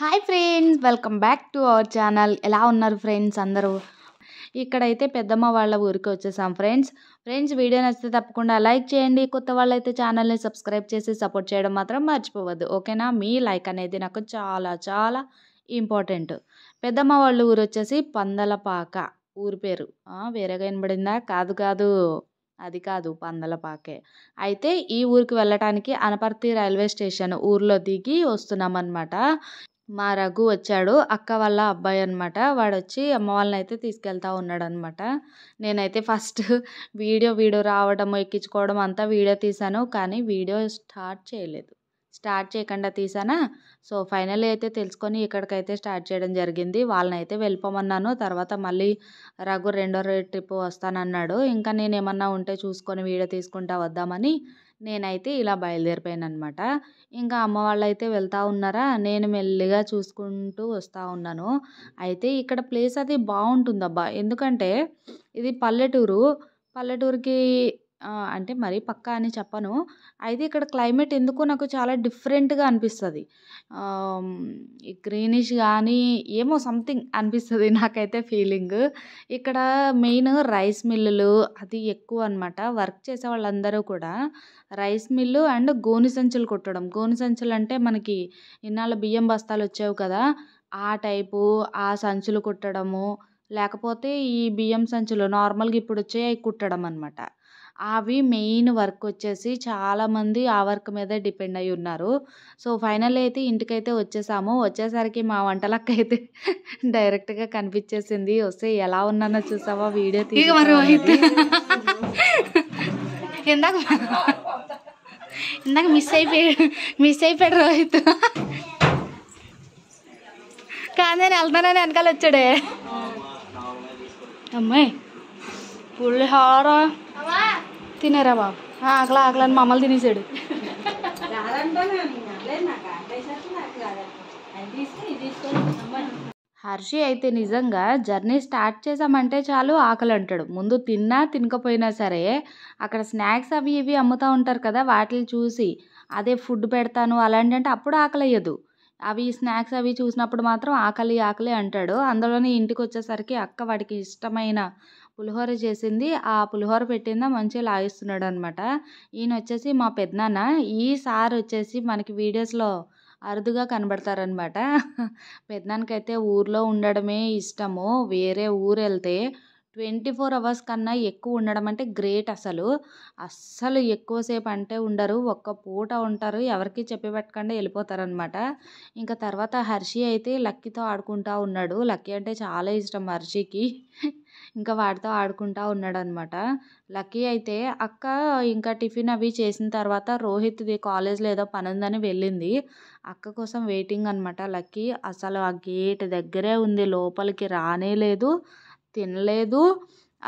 Hi friends, welcome back to our channel. ఎలా ఉన్నారు friends అందరూ? ఇక్కడైతే పెద్దమ్మ వాళ్ళ ఊరికి వచ్చేసాం ఫ్రెండ్స్ వీడియో నచ్చితే తప్పకుండా లైక్ చేయండి. కొత్త వాళ్ళైతే ఛానల్ని సబ్స్క్రైబ్ చేసి సపోర్ట్ చేయడం మాత్రం మర్చిపోవద్దు, ఓకేనా? మీ లైక్ అనేది నాకు చాలా చాలా ఇంపార్టెంట్. పెద్దమ్మ వాళ్ళ ఊరు వచ్చేసి పందలపాక. ఊరి పేరు వేరేగా వినబడిందా? కాదు కాదు, అది కాదు, పందలపాకే. అయితే ఈ ఊరికి వెళ్ళటానికి అనపర్తి రైల్వే స్టేషన్ ఊర్లో దిగి వస్తున్నామన్నమాట. మా రఘు వచ్చాడు, అక్క వాళ్ళ అబ్బాయి అనమాట. వాడొచ్చి అమ్మ వాళ్ళని అయితే తీసుకెళ్తా ఉన్నాడు అనమాట. నేనైతే ఫస్ట్ వీడియో రావడం ఎక్కించుకోవడం అంతా వీడియో తీశాను, కానీ వీడియో స్టార్ట్ చేయకుండా తీసానా. సో ఫైనల్లీ అయితే తెలుసుకొని ఇక్కడికైతే స్టార్ట్ చేయడం జరిగింది. వాళ్ళని అయితే వెళ్ళిపోమన్నాను. తర్వాత మళ్ళీ రఘు రెండో ట్రిప్ వస్తానన్నాడు. ఇంకా నేను ఏమన్నా ఉంటే చూసుకొని వీడియో తీసుకుంటా వద్దామని నేనైతే ఇలా బయలుదేరిపోయాను అనమాట. ఇంకా అమ్మ వాళ్ళైతే వెళ్తా ఉన్నారా, నేను మెల్లిగా చూసుకుంటూ వస్తూ ఉన్నాను. అయితే ఇక్కడ ప్లేస్ అది బాగుంటుందబ్బా, ఎందుకంటే ఇది పల్లెటూరుకి అంటే మరీ పక్కా అని చెప్పను. అయితే ఇక్కడ క్లైమేట్ ఎందుకో నాకు చాలా డిఫరెంట్గా అనిపిస్తుంది. ఈ గ్రీనిష్ కానీ ఏమో సంథింగ్ అనిపిస్తుంది నాకైతే ఫీలింగ్. ఇక్కడ మెయిన్ రైస్ మిల్లులు అది ఎక్కువ అనమాట. వర్క్ చేసే వాళ్ళందరూ కూడా రైస్ మిల్లు అండ్ గోనె సంచులు కుట్టడం. గోనె సంచులు అంటే మనకి ఇన్నాళ్ళ బియ్యం బస్తాలు వచ్చేవి కదా, ఆ టైపు ఆ సంచులు కుట్టడము, లేకపోతే ఈ బియ్యం సంచులు నార్మల్గా ఇప్పుడు వచ్చే కుట్టడం అనమాట. అవి మెయిన్ వర్క్ వచ్చేసి చాలామంది ఆ వర్క్ మీదే డిపెండ్ అయి ఉన్నారు. సో ఫైనల్ అయితే ఇంటికైతే వచ్చేసాము. వచ్చేసరికి మా వంటలక్క అయితే డైరెక్ట్గా కనిపించేసింది. వస్తే ఎలా ఉన్నానో చూసావా వీడియో తీసి. ఇందాక మిస్ అయిపోయాడు రోహిత్. కానీ నేను వెళ్తానని వెనకాల వచ్చాడే. అమ్మాయి పులిహోర తినేరా బాబు. ఆకలని మమ్మల్ని తినేసాడు. హర్షి అయితే నిజంగా జర్నీ స్టార్ట్ చేసామంటే చాలు ఆకలి అంటాడు. ముందు తిన్నా తినకపోయినా సరే అక్కడ స్నాక్స్ అవి ఇవి అమ్ముతూ ఉంటారు కదా, వాటిని చూసి అదే ఫుడ్ పెడతాను అలాంటి అంటే అప్పుడు ఆకలి అయ్యదు. అవి స్నాక్స్ అవి చూసినప్పుడు మాత్రం ఆకలి ఆకలి అంటాడు. అందులోనే ఇంటికి వచ్చేసరికి అక్క వాడికి ఇష్టమైన పులిహోర చేసింది. ఆ పులిహోర పెట్టిందా మంచిగా లాగిస్తున్నాడు అనమాట. ఈయన వచ్చేసి మా పెద్దనాన్న. ఈ సార్ వచ్చేసి మనకి వీడియోస్లో అరుదుగా కనబడతారనమాట. పెద్దనాన్నకైతే ఊర్లో ఉండడమే ఇష్టము. వేరే ఊరు వెళ్తే 24 అవర్స్ కన్నా ఎక్కువ ఉండడం అంటే గ్రేట్. అస్సలు ఎక్కువసేపు అంటే ఉండరు, ఒక్క పూట ఉంటారు, ఎవరికి చెప్పి పెట్టకుండా వెళ్ళిపోతారనమాట. ఇంకా తర్వాత హర్షి అయితే లక్కీతో ఆడుకుంటా ఉన్నాడు. లక్కీ అంటే చాలా ఇష్టం హర్షికి. ఇంకా వాడితో ఆడుకుంటా ఉన్నాడనమాట. లక్కీ అయితే అక్క ఇంకా టిఫిన్ అవి చేసిన తర్వాత రోహిత్ది కాలేజ్లో ఏదో పని ఉందని వెళ్ళింది. అక్క కోసం వెయిటింగ్ అనమాట లక్కీ. అసలు ఆ గేట్ దగ్గరే ఉంది, లోపలికి రానే లేదు, తినలేదు,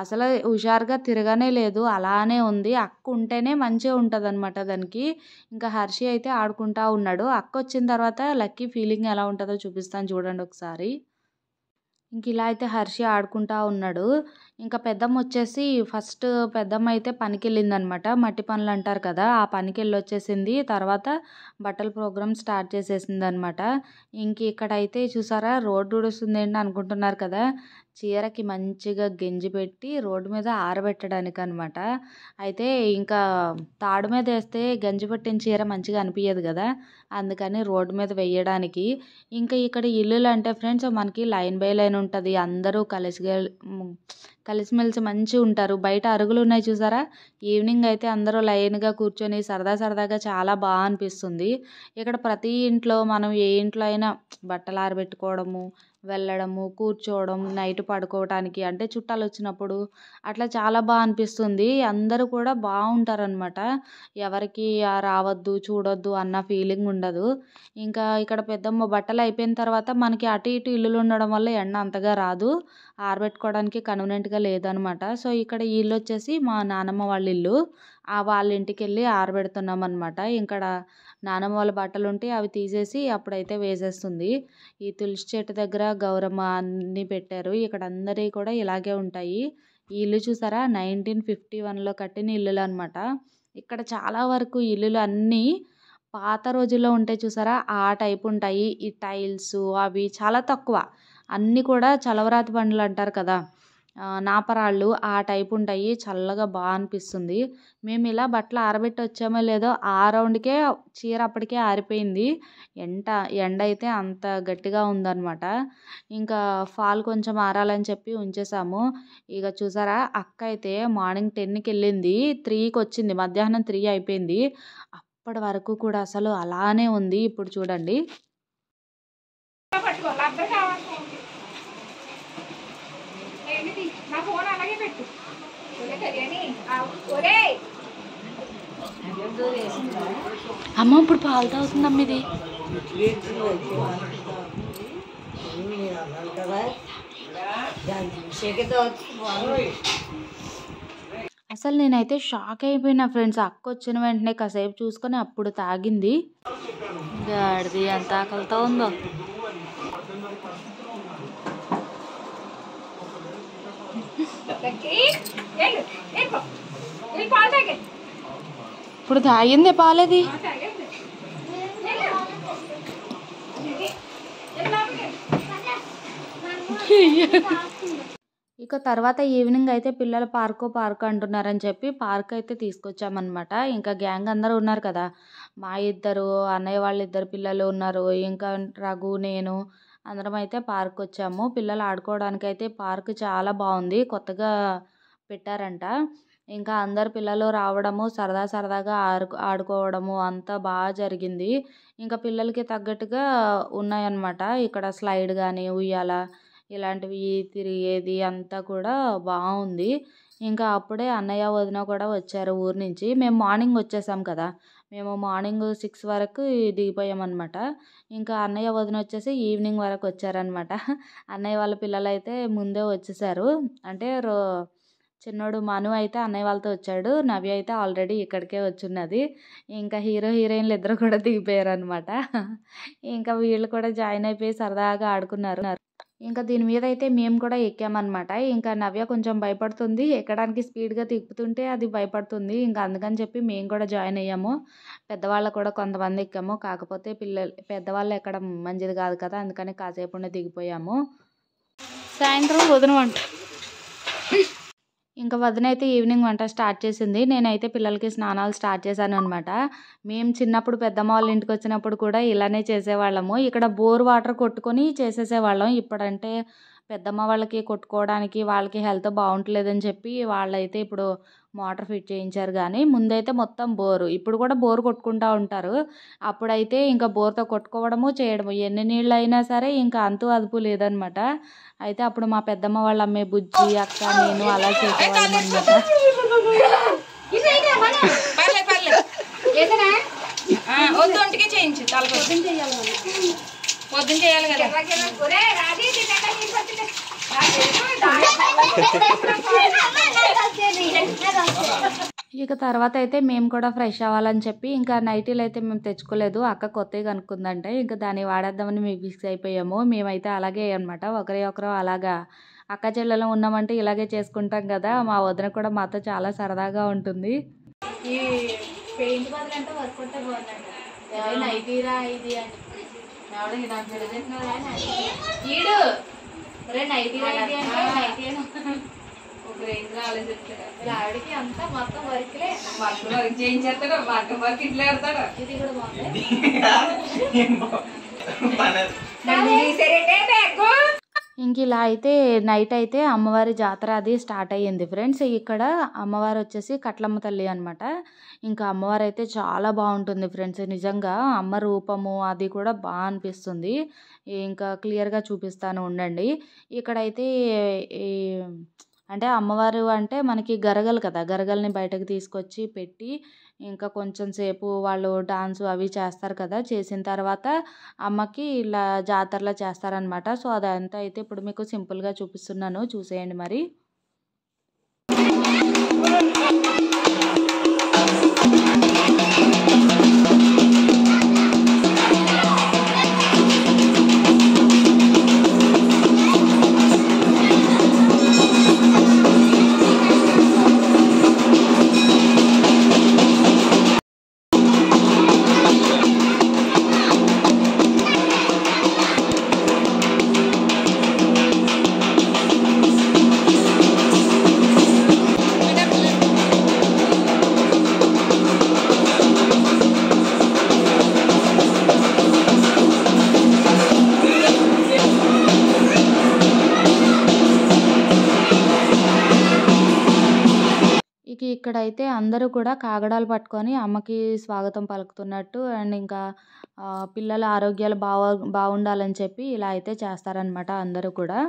అసలు హుషారుగా తిరగనే లేదు, అలానే ఉంది. అక్క ఉంటేనే మంచిగా ఉంటుంది అనమాట దానికి. ఇంకా హర్షి అయితే ఆడుకుంటా ఉన్నాడు. అక్క వచ్చిన తర్వాత లక్కీ ఫీలింగ్ ఎలా ఉంటుందో చూపిస్తాను చూడండి ఒకసారి. ఇంక ఇలా అయితే హర్షి ఆడుకుంటా ఉన్నాడు. ఇంకా పెద్దమ్మ వచ్చేసి ఫస్ట్ పెద్దమ్మ అయితే పనికి వెళ్ళిందనమాట. మట్టి పనులు అంటారు కదా, ఆ పనికి వెళ్ళి వచ్చేసింది. తర్వాత బట్టల ప్రోగ్రామ్ స్టార్ట్ చేసేసింది అనమాట. ఇంక ఇక్కడైతే చూసారా రోడ్డు ఊడుస్తుంది ఏంటి అనుకుంటున్నారు కదా, చీరకి మంచిగా గెంజి పెట్టి రోడ్డు మీద ఆరబెట్టడానికి అనమాట. అయితే ఇంకా తాడు మీద వేస్తే గంజి పట్టిన చీర మంచిగా అనిపించదు కదా, అందుకని రోడ్డు మీద వేయడానికి. ఇంకా ఇక్కడ ఇల్లులు అంటే ఫ్రెండ్స్ మనకి లైన్ బై లైన్ ఉంటుంది. అందరూ కలిసిమెలిసి మంచిగా ఉంటారు. బయట అరుగులు ఉన్నాయి చూసారా, ఈవినింగ్ అయితే అందరూ లైన్గా కూర్చొని సరదాగా చాలా బాగా అనిపిస్తుంది. ఇక్కడ ప్రతి ఇంట్లో మనం ఏ ఇంట్లో అయినా బట్టలు ఆరబెట్టుకోవడము, వెళ్ళడము, కూర్చోవడం, నైట్ పడుకోవడానికి అంటే చుట్టాలు వచ్చినప్పుడు అట్లా చాలా బాగా అనిపిస్తుంది. అందరూ కూడా బాగుంటారనమాట. ఎవరికి రావద్దు చూడొద్దు అన్న ఫీలింగ్ ఉండదు. ఇంకా ఇక్కడ పెద్దమ్మ బట్టలు అయిపోయిన తర్వాత మనకి అటు ఇటు ఇల్లులు ఉండడం వల్ల ఎండ అంతగా రాదు, ఆరబెట్టుకోవడానికి కన్వీనెంట్గా లేదనమాట. సో ఇక్కడ ఈ ఇల్లు వచ్చేసి మా నానమ్మ వాళ్ళ ఇల్లు. వాళ్ళ ఇంటికి వెళ్ళి ఆరబెడుతున్నాం అనమాట. ఇక్కడ నానమ్మ వాళ్ళ బట్టలు ఉంటే అవి తీసేసి అప్పుడైతే వేసేస్తుంది. ఈ తులసి చెట్టు దగ్గర గౌరమ్మ అన్నీ పెట్టారు. ఇక్కడ అందరివి కూడా ఇలాగే ఉంటాయి. ఈ ఇల్లు చూసారా 1951లో కట్టిన ఇల్లులు అనమాట. ఇక్కడ చాలా వరకు ఇల్లులు అన్నీ పాత రోజుల్లో ఉంటాయి చూసారా? ఆ టైప్ ఉంటాయి. ఈ టైల్స్ అవి చాలా తక్కువ. అన్నీ కూడా చలవరాతి బండలు అంటారు కదా! నాపరాళ్ళు ఆ టైప్ ఉంటాయి. చల్లగా అనిపిస్తుంది. మేము ఇలా బట్టలు ఆరబెట్టి వచ్చామో లేదో ఆ రౌండ్‌కే చీర అప్పటికే ఆరిపోయింది. ఎంట ఎండ అయితే అంత గట్టిగా ఉందనమాట. ఇంకా ఫాల్ కొంచెం ఆరాలని చెప్పి ఉంచేసాము. ఇక చూసారా? అక్క అయితే మార్నింగ్ 10కెళ్ళింది. 3కి వచ్చింది. మధ్యాహ్నం 3 అయిపోయింది. అప్పటి వరకు కూడా అసలు అలానే ఉంది. ఇప్పుడు చూడండి. అమ్మ ఇప్పుడు పాలు తాగుతుందమ్మ ఇది. అసలు నేనైతే షాక్ అయిపోయినా ఫ్రెండ్స్. అక్క వచ్చిన వెంటనే కాసేపు చూసుకొని అప్పుడు తాగింది. గాడిది ఎంత ఆకలితో ఉందో. ఇప్పుడు తాగిందే పాలేది. ఇక తర్వాత ఈవినింగ్ అయితే పిల్లలు పార్క్ అంటున్నారని చెప్పి పార్క్ అయితే తీసుకొచ్చామన్నమాట. ఇంకా గ్యాంగ్ అందరూ ఉన్నారు కదా! మా ఇద్దరు అన్నయ్య వాళ్ళ ఇద్దరు పిల్లలు ఉన్నారు. ఇంకా రఘు, నేను అందరం అయితే పార్క్ వచ్చాము. పిల్లలు ఆడుకోవడానికైతే పార్క్ చాలా బాగుంది. కొత్తగా పెట్టారంట. ఇంకా అందరు పిల్లలు రావడము, సరదాగా ఆడుకోవడము అంతా జరిగింది. ఇంకా పిల్లలకి తగ్గట్టుగా ఉన్నాయన్నమాట. ఇక్కడ స్లైడ్ కానీ, ఉయ్యాల ఇలాంటివి తిరిగేది అంతా కూడా బాగుంది. ఇంకా అప్పుడే అన్నయ్య, వదిన కూడా వచ్చారు ఊరు నుంచి. మేము మార్నింగ్ వచ్చేసాం కదా! మేము మార్నింగ్ 6 వరకు దిగిపోయామన్నమాట. ఇంకా అన్నయ్య, వదిన వచ్చేసి ఈవినింగ్ వరకు వచ్చారన్నమాట. అన్నయ్య వాళ్ళ పిల్లలైతే ముందే వచ్చేసారు. అంటే చిన్నోడు మను అయితే అన్నయ్య వాళ్ళతో వచ్చాడు. నవ్య అయితే ఆల్రెడీ ఇక్కడికే వచ్చున్నది. ఇంకా హీరో, హీరోయిన్లు ఇద్దరు కూడా దిగిపోయారన్నమాట. ఇంకా వీళ్ళు కూడా జాయిన్ అయిపోయి సరదాగా ఆడుకున్నారు. ఇంకా దీని మీద అయితే మేము కూడా ఎక్కామన్నమాట. ఇంకా నవ్య కొంచెం భయపడుతుంది. ఎక్కడానికి స్పీడ్‌గా తిప్పుతుంటే అది భయపడుతుంది. ఇంకా అందుకని చెప్పి మేము కూడా జాయిన్ అయ్యాము. పెద్దవాళ్ళు కూడా కొంతమంది ఎక్కాము. కాకపోతే పెద్దవాళ్ళు ఎక్కడం మంచిది కాదు కదా! అందుకని కాసేపు దిగిపోయాము. సాయంత్రం వదిన వంట. ఇంకా వదిన అయితే ఈవినింగ్ వంట స్టార్ట్ చేసింది. నేనైతే పిల్లలకి స్నానాలు స్టార్ట్ చేశాను అనమాట. మేము చిన్నప్పుడు పెద్దమ్మ వాళ్ళ ఇంటికి వచ్చినప్పుడు కూడా ఇలానే చేసేవాళ్ళము. ఇక్కడ బోర్ వాటర్ కొట్టుకొని చేసేసేవాళ్ళం. ఇప్పుడంటే పెద్దమ్మ వాళ్ళకి కొట్టుకోవడానికి వాళ్ళకి హెల్త్ బాగుంటలేదని చెప్పి వాళ్ళైతే ఇప్పుడు మోటార్ ఫిట్ చేయించారు. కానీ ముందైతే మొత్తం బోరు. ఇప్పుడు కూడా బోరు కొట్టుకుంటూ ఉంటారు. అప్పుడైతే ఇంకా బోర్తో కొట్టుకోవడము చేయడము ఎన్ని నీళ్ళు అయినా సరే ఇంకా అంతు అదుపు లేదనమాట. అయితే అప్పుడు మా పెద్దమ్మ వాళ్ళ అమ్మే బుజ్జి, అక్క, నేను అలా చేసేవాళ్ళం అనమాట. పొద్దున చేయాలి కదా. ఇక తర్వాత అయితే మేము కూడా ఫ్రెష్ అవ్వాలని చెప్పి ఇంకా నైటీలు అయితే మేము తెచ్చుకోలేదు. అక్క కొత్తవి కనుక్కుందంటే ఇంకా దాన్ని వాడేద్దామని మేము ఫిక్స్ అయిపోయాము. మేమైతే అలాగే అనమాట. ఒకరు అలాగా అక్క చెల్లెలు ఉన్నామంటే ఇలాగే చేసుకుంటాం కదా! మా వదిన కూడా మాతో చాలా సరదాగా ఉంటుంది. ఈ పెయింట్ బదులు అంటే వర్క్ ఉంటే బాగుందంట. నైటీరా ఇది అని ఈడు రే నైటీరా ఇది అంటే నైటీ ఒక రేంజ్ ఆలోచిస్తాడు. ఆవిడకి అంతా మొత్తం వర్క్లే. వర్క్ చేయించేస్తాడు. వర్క్ ఇంట్లో పెడతాడు. ఇది కూడా బాగుంది. ఇంక ఇలా అయితే నైట్ అయితే అమ్మవారి జాతర అది స్టార్ట్ అయ్యింది ఫ్రెండ్స్. ఇక్కడ అమ్మవారు వచ్చేసి కట్లమ్మ తల్లి అనమాట. ఇంకా అమ్మవారు అయితే చాలా బాగుంటుంది ఫ్రెండ్స్. నిజంగా అమ్మ రూపము అది కూడా బాగా అనిపిస్తుంది. ఇంకా క్లియర్గా చూపిస్తాను ఉండండి. ఇక్కడైతే అంటే అమ్మవారు అంటే మనకి గరగలు కదా! గరగల్ని బయటకు తీసుకొచ్చి పెట్టి ఇంకా కొంచెం సేపు వాళ్ళు డాన్స్ అవి చేస్తారు కదా! చేసిన తర్వాత అమ్మకి ఇలా జాతరలా చేస్తారనమాట. సో అదంతా అయితే ఇప్పుడు మీకు సింపుల్గా చూపిస్తున్నాను, చూసేయండి మరి. ఇక్కడైతే అందరూ కూడా కాగడాలు పట్టుకొని అమ్మకి స్వాగతం పలుకుతున్నట్టు అండ్ ఇంకా పిల్లల ఆరోగ్యాలు బాగుండాలని చెప్పి ఇలా అయితే చేస్తారనమాట అందరూ కూడా.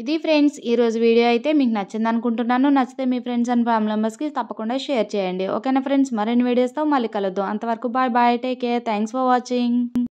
ఇది ఫ్రెండ్స్ ఈరోజు వీడియో అయితే మీకు నచ్చింది అనుకుంటున్నాను. నచ్చితే మీ ఫ్రెండ్స్ అండ్ ఫ్యామిలీ మెంబర్స్కి తప్పకుండా షేర్ చేయండి. ఓకేనా ఫ్రెండ్స్, మరిన్ని వీడియోస్తో మళ్ళీ కలుద్దాం. అంతవరకు bye bye, take care, thanks for watching.